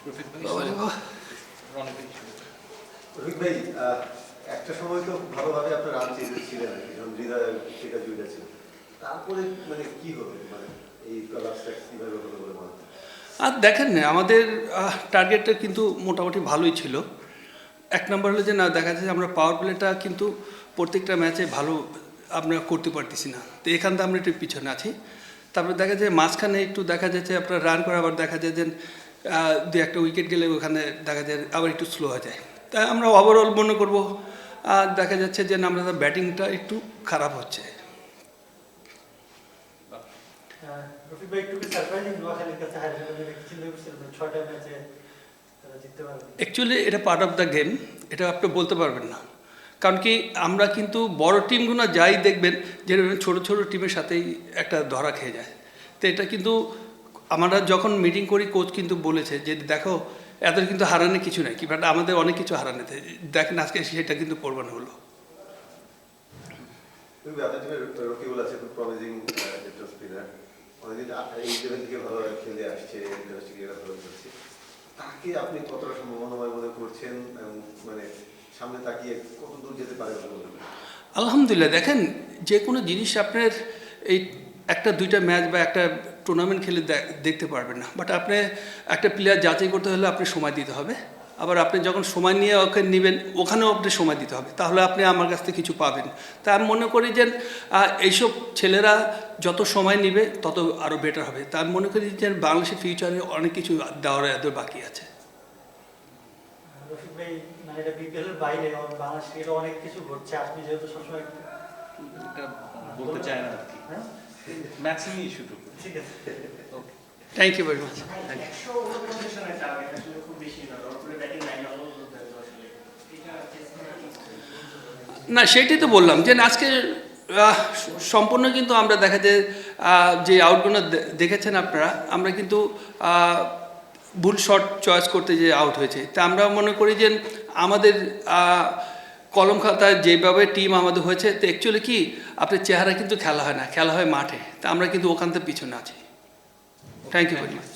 রফিক ভাই বাবারে বাবা। রনি ভাই শুরু। রফিক ভাই, একটা সময় তো ভালোভাবে আপনার রান ছিলেন আর কি, যখন হৃদয় সেটা জুড়ে ছিল। তারপরে মানে কি হলো, মানে এই কলাপসটা কিভাবে হলো বলে মনে হয়? আর দেখেন না, আমাদের টার্গেটটা কিন্তু মোটামুটি ভালোই ছিল। এক নম্বর হলো যে না, দেখা যাচ্ছে আমরা পাওয়ার প্লেটা কিন্তু প্রত্যেকটা ম্যাচে ভালো আমরা করতে পারতেছি না, তো এখান থেকে আমরা একটু পিছনে আছি। তারপরে দেখা যায় মাঝখানে একটু দেখা যাচ্ছে আপনার রান করে, আবার দেখা যায় যে দু একটা উইকেট গেলে ওখানে দেখা যায় আবার একটু স্লো হয়ে যায়। তাই আমরা ওভারঅল মনে করবো দেখা যাচ্ছে যে আমাদের ব্যাটিংটা একটু খারাপ হচ্ছে। রফিক ভাই, একটু কি সারপ্রাইজিং নোয়াখালীর কাছে হারিয়ে গেলেন? চিন্তা করছিলেন 6টা ম্যাচে তারা জিততে পারবে? অ্যাকচুয়ালি এটা পার্ট অফ দ্য গেম, এটা আপনি বলতে পারবেন না। কারণ কি আমরা কিন্তু বড় টিমগুলো যাই দেখবেন যে ছোটো ছোটো টিমের সাথেই একটা ধরা খেয়ে যায়। তো এটা কিন্তু আমরা যখন মিটিং করি, কোচ কিন্তু বলেছে যে দেখো এদের কিন্তু হারানে কিছু নাই, কি বাট আমাদের অনেক কিছু হারানে, দেখেন আজকে সেটা কিন্তু প্রমাণ হলো। আপনার টিমের রকিবুল আছে, খুব প্রমিজিং একটা স্পিনার, অনেকদিন এই লেভেল থেকে ভালো খেলে আসছে, ইন্টারন্যাশনাল ক্রিকেট ভালো করছে। তাকে আপনি কতটা সম্ভাবনাময় মনে করছেন, মানে সামনে তাকিয়ে কত দূর যেতে পারে বলে মনে করেন? আলহামদুলিল্লাহ, দেখেন যে কোনো জিনিস আপনার এই একটা দুইটা ম্যাচ বা একটা টুর্নামেন্ট খেলে দেখতে পারবেন না, বাট আপনি একটা প্লেয়ার যাচাই করতে হলে আপনি সময় দিতে হবে। আবার আপনি যখন সময় নিয়ে ওকে নেবেন, ওখানেও আপনি সময় দিতে হবে, তাহলে আপনি আমার কাছ থেকে কিছু পাবেন। তা আমি মনে করি যে এইসব ছেলেরা যত সময় নেবে তত আরও বেটার হবে। তা আমি মনে করি যে বাংলাদেশের ফিউচারে অনেক কিছু দেওয়ার এদের বাকি আছে। রফিক ভাই, মানে এটা বিপিএল এর বাইরে বাংলাদেশ ক্রিকেটে অনেক কিছু ঘটছে, আপনি যেহেতু সবসময় এটা বলতে চায় না আর কি, হ্যাঁ ম্যাচ নিয়ে শুধু। ঠিক আছে। Okay, thank you very much. 149 target আসলে খুব বেশি না, তারপরে ব্যাটিং লাইন আপ বলতে আসলে এটা না, সেটাই তো বললাম যে আজকে সম্পূর্ণ কিন্তু আমরা দেখা যায় যে আউটগুলো দেখেছেন আপনারা, আমরা কিন্তু ভুল শট চয়েস করতে যে আউট হয়েছে। তা আমরা মনে করি যে আমাদের কলম খাতায় যেভাবে টিম আমাদের হয়েছে, তো অ্যাকচুয়ালি কি আপনার চেহারা কিন্তু খেলা হয় না, খেলা হয় মাঠে। তা আমরা কিন্তু ওখান থেকে পিছনে আছি। Thank you very much.